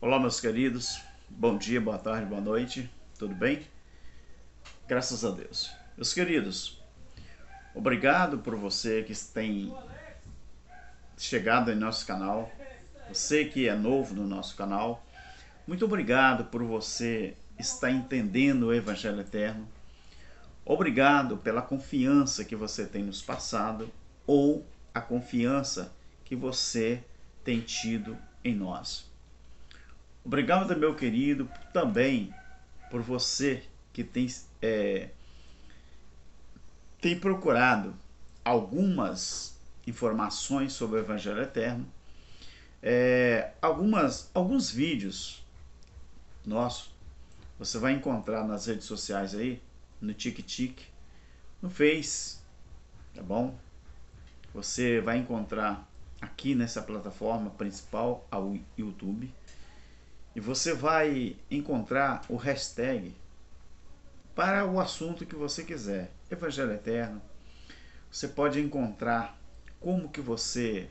Olá, meus queridos. Bom dia, boa tarde, boa noite. Tudo bem? Graças a Deus. Meus queridos, obrigado por você que tem chegado em nosso canal. Você que é novo no nosso canal. Muito obrigado por você estar entendendo o Evangelho Eterno. Obrigado pela confiança que você tem nos passado ou a confiança que você tem tido em nós. Obrigado, meu querido, também por você que tem procurado algumas informações sobre o Evangelho Eterno, alguns vídeos nossos você vai encontrar nas redes sociais aí, no TikTok, no Face, tá bom? Você vai encontrar aqui nessa plataforma principal, ao YouTube, e você vai encontrar o hashtag para o assunto que você quiser. Evangelho Eterno. Você pode encontrar como que você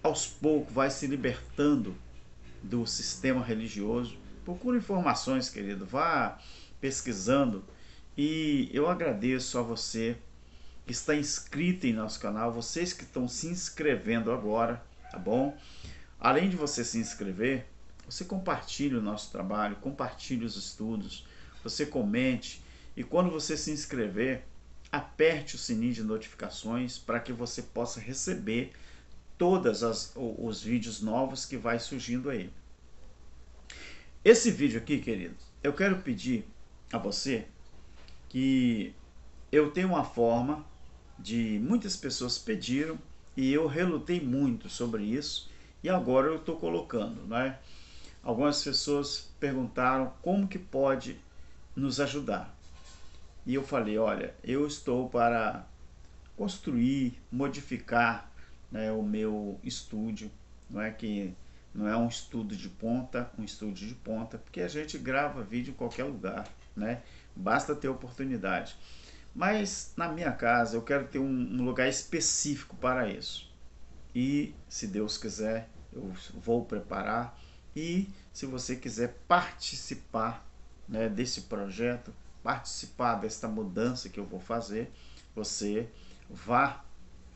aos poucos vai se libertando do sistema religioso. Procure informações, querido. Vá pesquisando. E eu agradeço a você que está inscrito em nosso canal, vocês que estão se inscrevendo agora, tá bom? Além de você se inscrever, você compartilhe o nosso trabalho, compartilhe os estudos, você comente e quando você se inscrever, aperte o sininho de notificações para que você possa receber todos os vídeos novos que vai surgindo aí. Esse vídeo aqui, querido, eu quero pedir a você que eu tenho uma forma de muitas pessoas pediram e eu relutei muito sobre isso e agora eu estou colocando, né? Algumas pessoas perguntaram como que pode nos ajudar. E eu falei, olha, eu estou para construir, modificar, né, o meu estúdio, não é que não é um estúdio de ponta, porque a gente grava vídeo em qualquer lugar, né? Basta ter oportunidade. Mas na minha casa eu quero ter um lugar específico para isso. E se Deus quiser, eu vou preparar. E se você quiser participar, né, desse projeto, participar desta mudança que eu vou fazer, você vá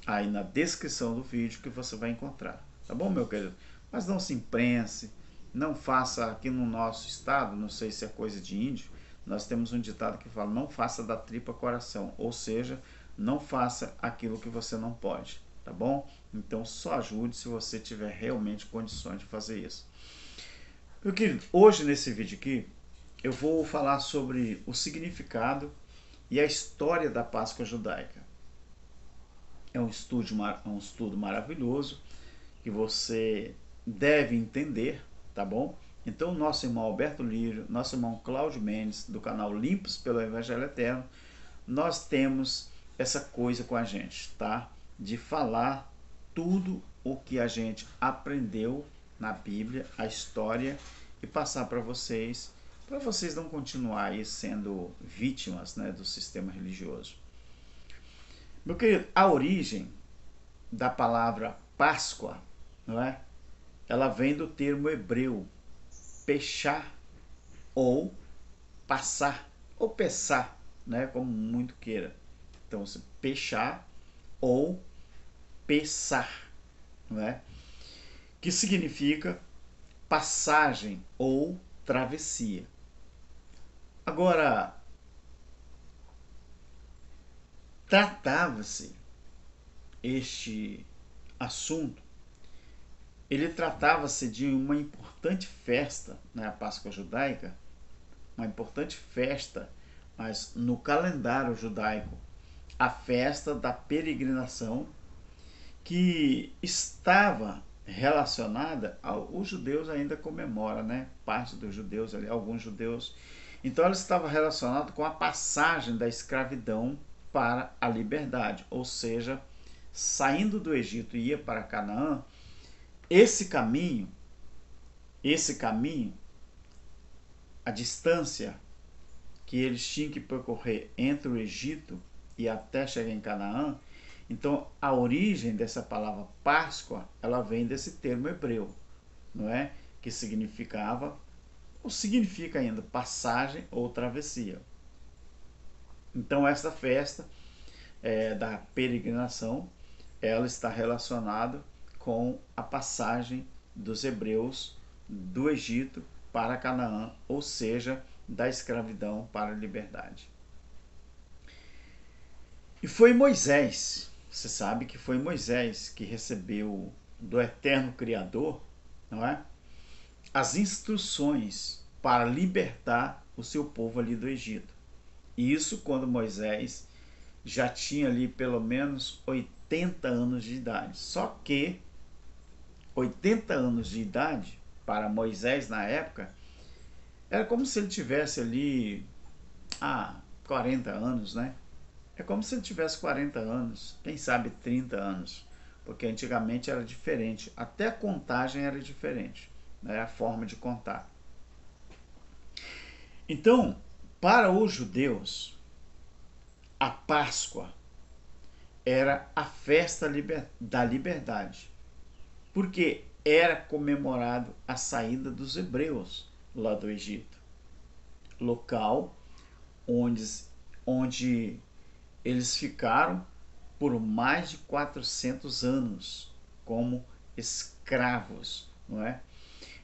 aí na descrição do vídeo que você vai encontrar. Tá bom, meu querido? Mas não se imprense, não faça aqui no nosso estado, não sei se é coisa de índio, nós temos um ditado que fala, não faça da tripa coração, ou seja, não faça aquilo que você não pode, tá bom? Então só ajude se você tiver realmente condições de fazer isso. Meu querido, hoje nesse vídeo aqui, eu vou falar sobre o significado e a história da Páscoa judaica. É um estudo maravilhoso que você deve entender, tá bom? Então, nosso irmão Alberto Lírio, nosso irmão Cláudio Mendes, do canal Limpos pelo Evangelho Eterno, nós temos essa coisa com a gente, tá? De falar tudo o que a gente aprendeu na Bíblia, a história, e passar para vocês não continuarem sendo vítimas, né, do sistema religioso. Meu querido, a origem da palavra Páscoa, não é? Ela vem do termo hebreu pechá ou passar ou pessar, né, como muito queira. Então, pechá ou pessar, não é? Que significa passagem ou travessia. Agora, tratava-se este assunto, ele tratava-se de uma importante festa, né, a Páscoa judaica, uma importante festa, mas no calendário judaico, a festa da peregrinação que estava relacionada os judeus ainda comemoram, né? Parte dos judeus ali, alguns judeus. Então ela estava relacionada com a passagem da escravidão para a liberdade, ou seja, saindo do Egito e ia para Canaã, esse caminho, a distância que eles tinham que percorrer entre o Egito e até chegar em Canaã, então a origem dessa palavra Páscoa, ela vem desse termo hebreu, não é? que significava, ou significa ainda, passagem ou travessia. Então essa festa da peregrinação, ela está relacionada com a passagem dos hebreus do Egito para Canaã, ou seja, da escravidão para a liberdade. E foi Moisés, você sabe que foi Moisés que recebeu do eterno Criador, não é? As instruções para libertar o seu povo ali do Egito. E isso quando Moisés já tinha ali pelo menos 80 anos de idade. Só que 80 anos de idade para Moisés na época era como se ele tivesse ali 40 anos, né? É como se ele tivesse 40 anos, quem sabe 30 anos, porque antigamente era diferente, até a contagem era diferente, né? A forma de contar. Então, para os judeus, a Páscoa era a festa da liberdade, porque era comemorado a saída dos hebreus lá do Egito, local onde eles ficaram por mais de 400 anos como escravos, não é?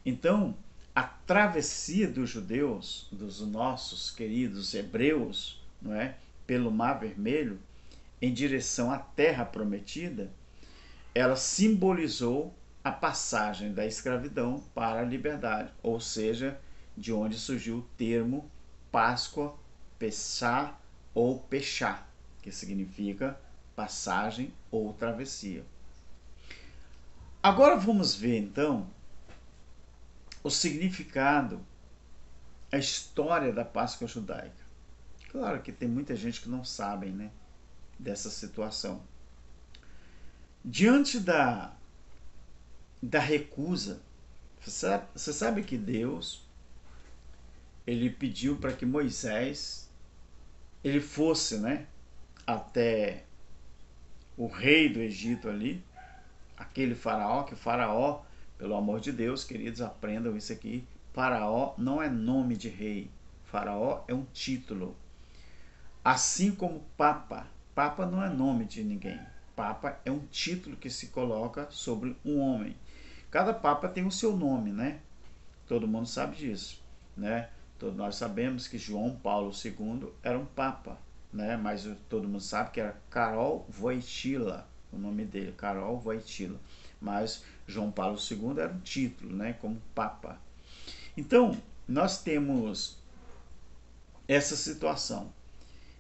Então, a travessia dos judeus, dos nossos queridos hebreus, não é, pelo Mar Vermelho, em direção à Terra Prometida, ela simbolizou a passagem da escravidão para a liberdade, ou seja, de onde surgiu o termo Páscoa, Pessá ou Pechá, que significa passagem ou travessia. Agora vamos ver então o significado, a história da Páscoa judaica. Claro que tem muita gente que não sabe, né, dessa situação. Diante da recusa, você sabe que Deus ele pediu para que Moisés ele fosse, né, até o rei do Egito ali, aquele faraó, que faraó, pelo amor de Deus, queridos, aprendam isso aqui, faraó não é nome de rei, faraó é um título. Assim como papa, papa não é nome de ninguém, papa é um título que se coloca sobre um homem. Cada papa tem o seu nome, né? Todo mundo sabe disso, né? Todos nós sabemos que João Paulo II era um papa, né? Mas todo mundo sabe que era Karol Wojtyła, o nome dele, Karol Wojtyła. Mas João Paulo II era um título, né? Como papa. Então, nós temos essa situação.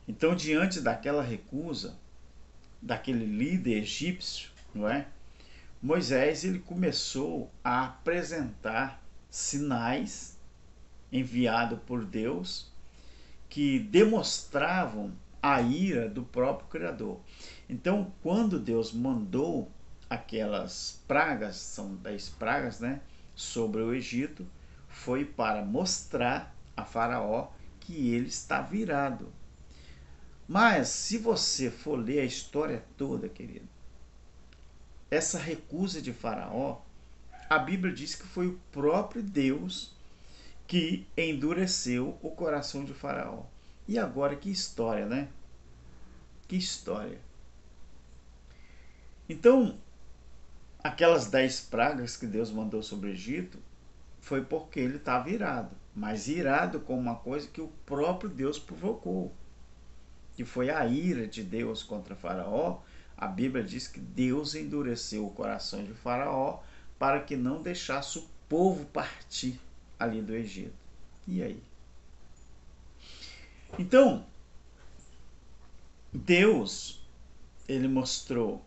Então, diante daquela recusa, daquele líder egípcio, não é? Moisés ele começou a apresentar sinais enviados por Deus que demonstravam a ira do próprio Criador. Então, quando Deus mandou aquelas pragas, são 10 pragas, né, sobre o Egito, foi para mostrar a Faraó que ele está virado. Mas, se você for ler a história toda, querido, essa recusa de Faraó, a Bíblia diz que foi o próprio Deus que endureceu o coração de Faraó. E agora, que história, né? Que história. Então, aquelas 10 pragas que Deus mandou sobre o Egito, foi porque ele estava irado. Mas irado com uma coisa que o próprio Deus provocou, que foi a ira de Deus contra Faraó. A Bíblia diz que Deus endureceu o coração de Faraó para que não deixasse o povo partir ali do Egito. E aí? Então, Deus, ele mostrou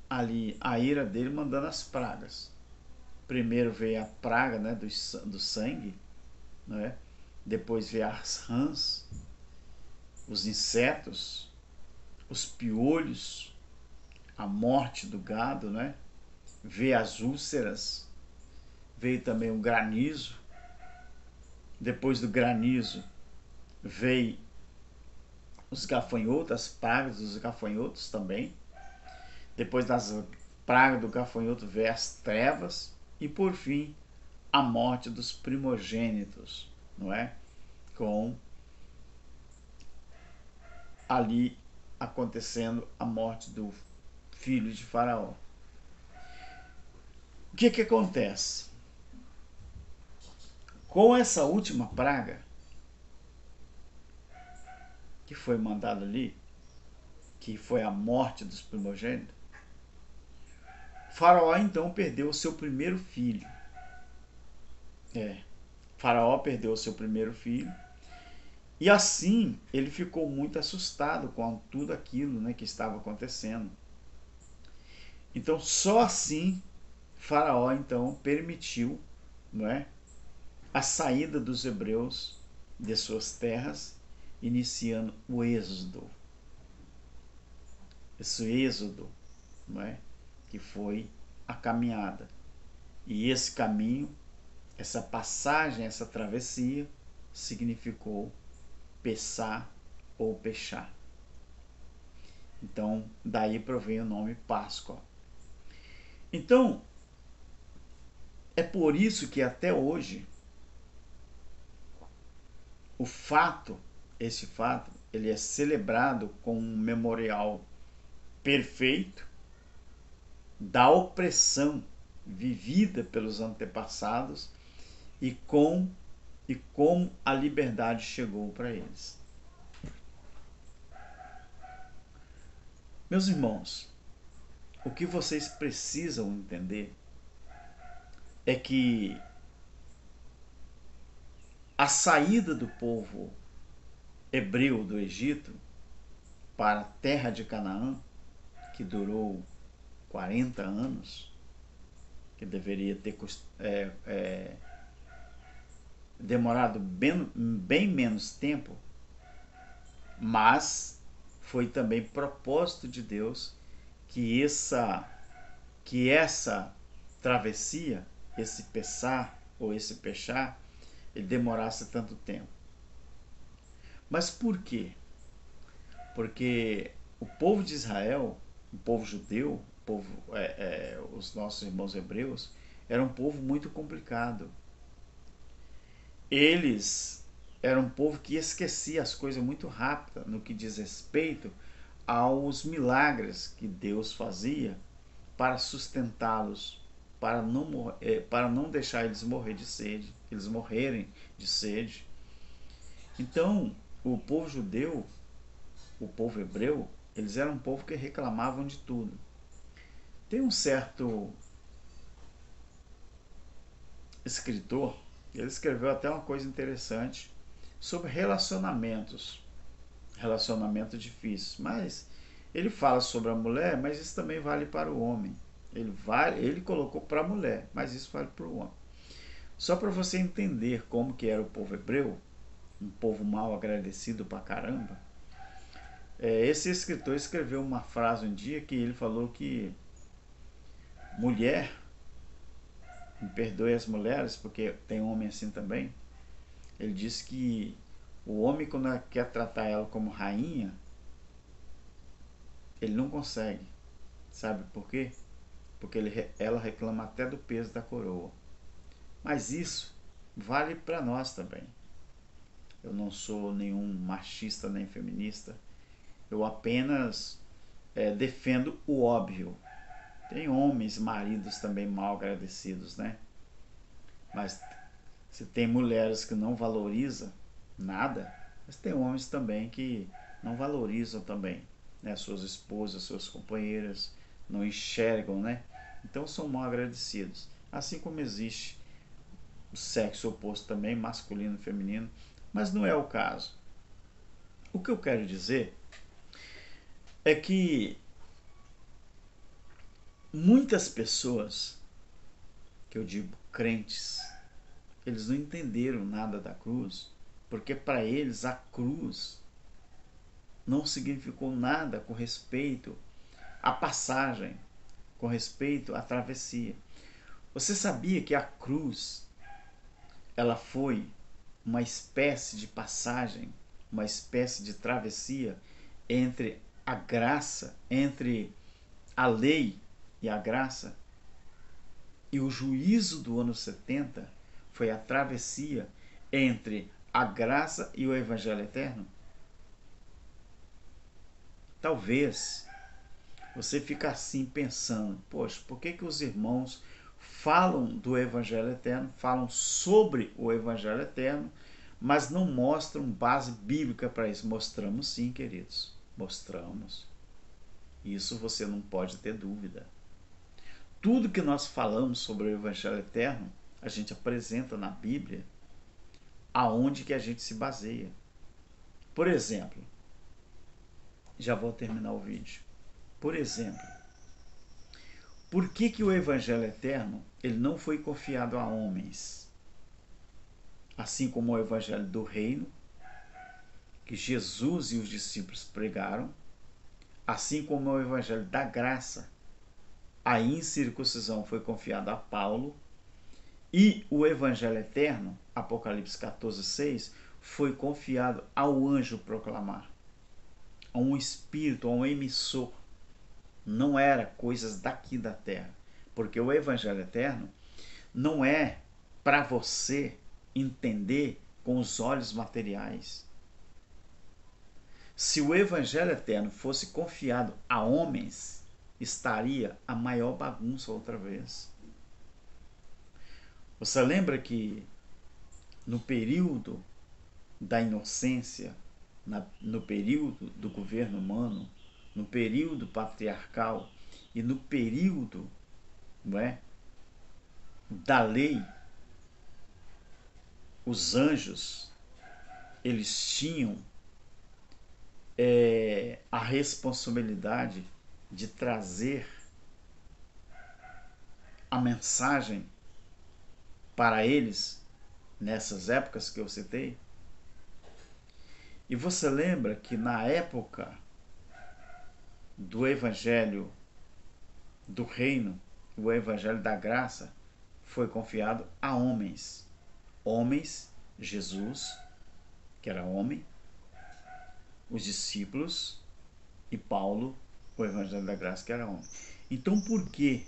ali a ira dele mandando as pragas. Primeiro veio a praga, né, do sangue, né? Depois veio as rãs, os insetos, os piolhos, a morte do gado, né? Veio as úlceras, veio também o granizo. Depois do granizo veio os gafanhotos, as pragas dos gafanhotos também. Depois das pragas do gafanhoto veio as trevas. E por fim, a morte dos primogênitos, não é? Com ali acontecendo a morte do filho de Faraó. O que acontece? Com essa última praga que foi mandada ali, que foi a morte dos primogênitos, Faraó então perdeu o seu primeiro filho. Faraó perdeu o seu primeiro filho. E assim ele ficou muito assustado com tudo aquilo, né, que estava acontecendo. Então só assim Faraó então permitiu, não é, a saída dos hebreus de suas terras, iniciando o êxodo. Esse êxodo, não é, que foi a caminhada. E esse caminho, essa passagem, essa travessia, significou Pessá ou Pechá. Então, daí provém o nome Páscoa. Então, é por isso que até hoje, esse fato, ele é celebrado com um memorial perfeito da opressão vivida pelos antepassados e como a liberdade chegou para eles. Meus irmãos, o que vocês precisam entender é que a saída do povo hebreu do Egito para a terra de Canaã, que durou 40 anos, que deveria ter demorado bem menos tempo, mas foi também propósito de Deus que essa travessia, esse Pessá ou esse Pechá, ele demorasse tanto tempo. Mas por quê? Porque o povo de Israel, o povo judeu, os nossos irmãos hebreus, era um povo muito complicado. Eles eram um povo que esquecia as coisas muito rápido no que diz respeito aos milagres que Deus fazia para sustentá-los, para não deixar eles morrerem de sede. Então, o povo judeu, o povo hebreu, eles eram um povo que reclamavam de tudo. Tem um certo escritor, ele escreveu até uma coisa interessante sobre relacionamentos difíceis, mas ele fala sobre a mulher, mas isso também vale para o homem. Ele colocou para a mulher, mas isso vale para o homem. Só para você entender como que era o povo hebreu, um povo mal agradecido pra caramba, esse escritor escreveu uma frase um dia que ele falou que mulher, me perdoe as mulheres, porque tem homem assim também, ele disse que o homem, quando quer tratar ela como rainha, ele não consegue. Sabe por quê? Porque ela reclama até do peso da coroa. Mas isso vale para nós também. Eu não sou nenhum machista nem feminista. Eu apenas defendo o óbvio. Tem homens, maridos também mal agradecidos, né? Mas se tem mulheres que não valorizam nada, mas tem homens também que não valorizam também, né? Suas esposas, suas companheiras, não enxergam, né? Então são mal agradecidos. Assim como existe o sexo oposto também, masculino e feminino, mas não é o caso. O que eu quero dizer é que muitas pessoas, que eu digo crentes, eles não entenderam nada da cruz, porque para eles a cruz não significou nada com respeito à passagem, com respeito à travessia. Você sabia que a cruz, ela foi uma espécie de passagem, uma espécie de travessia entre a graça, entre a lei e a graça? E o juízo do ano 70 foi a travessia entre a graça e o evangelho eterno? Talvez você fique assim pensando, poxa, por que os irmãos falam do evangelho eterno, falam sobre o evangelho eterno, mas não mostram base bíblica para isso? Mostramos sim, queridos, mostramos. Isso você não pode ter dúvida. Tudo que nós falamos sobre o evangelho eterno, a gente apresenta na Bíblia aonde que a gente se baseia. Por exemplo, já vou terminar o vídeo. Por exemplo, por que o evangelho eterno ele não foi confiado a homens? Assim como o evangelho do reino, que Jesus e os discípulos pregaram, assim como o evangelho da graça, a incircuncisão foi confiada a Paulo, e o evangelho eterno, Apocalipse 14:6, foi confiado ao anjo proclamar, a um espírito, a um emissor. Não era coisas daqui da terra, porque o evangelho eterno não é para você entender com os olhos materiais. Se o evangelho eterno fosse confiado a homens, estaria a maior bagunça outra vez. Você lembra que no período da inocência, no período do governo humano, no período patriarcal e no período, não é, da lei, os anjos, eles tinham a responsabilidade de trazer a mensagem para eles nessas épocas que eu citei. E você lembra que na época do evangelho do reino, o evangelho da graça, foi confiado a homens. Homens, Jesus, que era homem, os discípulos, e Paulo, o evangelho da graça, que era homem. Então por que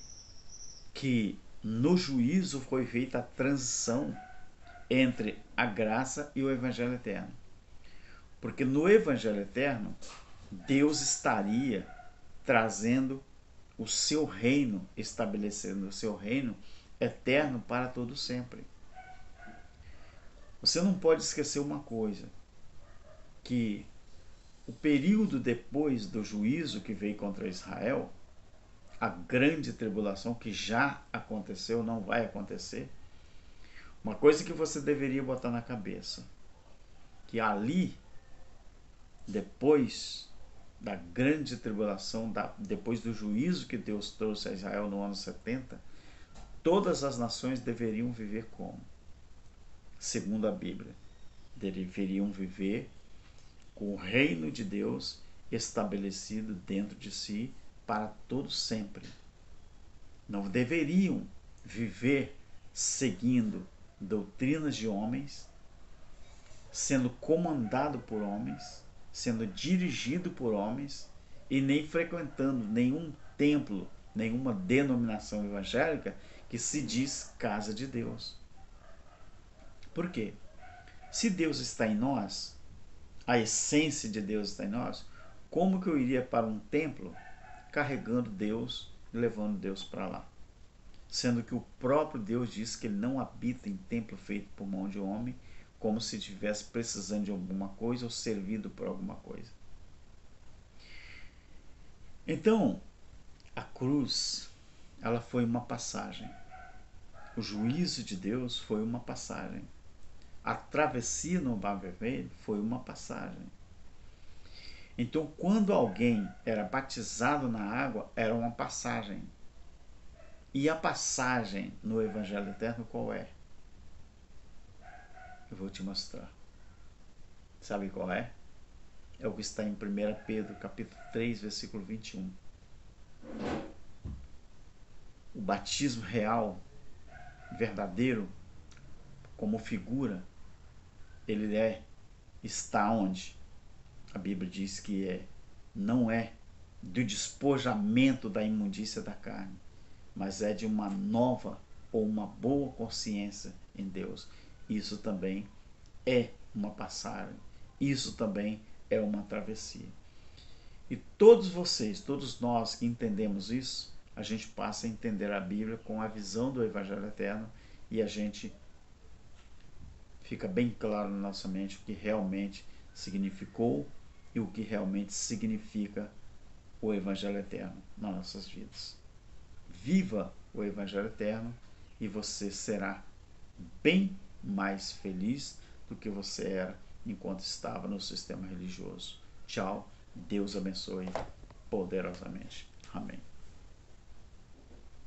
no juízo foi feita a transição entre a graça e o evangelho eterno? Porque no evangelho eterno, Deus estaria trazendo o seu reino, estabelecendo o seu reino eterno para todo sempre. Você não pode esquecer uma coisa, que o período depois do juízo que veio contra Israel, a grande tribulação que já aconteceu, não vai acontecer, uma coisa que você deveria botar na cabeça, que ali, depois da grande tribulação, depois do juízo que Deus trouxe a Israel no ano 70, todas as nações deveriam viver como? Segundo a Bíblia, deveriam viver com o reino de Deus estabelecido dentro de si para todo sempre. Não deveriam viver seguindo doutrinas de homens, sendo comandado por homens, sendo dirigido por homens, e nem frequentando nenhum templo, nenhuma denominação evangélica que se diz casa de Deus. Por quê? Se Deus está em nós, a essência de Deus está em nós, como que eu iria para um templo carregando Deus e levando Deus para lá? Sendo que o próprio Deus diz que ele não habita em templo feito por mão de homem, como se estivesse precisando de alguma coisa ou servido por alguma coisa. Então, a cruz, ela foi uma passagem. O juízo de Deus foi uma passagem. A travessia no Mar Vermelho foi uma passagem. Então, quando alguém era batizado na água, era uma passagem. E a passagem no Evangelho Eterno qual é? Eu vou te mostrar. Sabe qual é? É o que está em 1 Pedro, capítulo 3, versículo 21. O batismo real, verdadeiro, como figura, ele está onde? A Bíblia diz que não é do despojamento da imundícia da carne, mas é de uma nova ou uma boa consciência em Deus. Isso também é uma passagem. Isso também é uma travessia. E todos vocês, todos nós que entendemos isso, a gente passa a entender a Bíblia com a visão do Evangelho Eterno e a gente fica bem claro na nossa mente o que realmente significou e o que realmente significa o Evangelho Eterno nas nossas vidas. Viva o Evangelho Eterno e você será bem mais feliz do que você era enquanto estava no sistema religioso. Tchau, Deus abençoe poderosamente. Amém.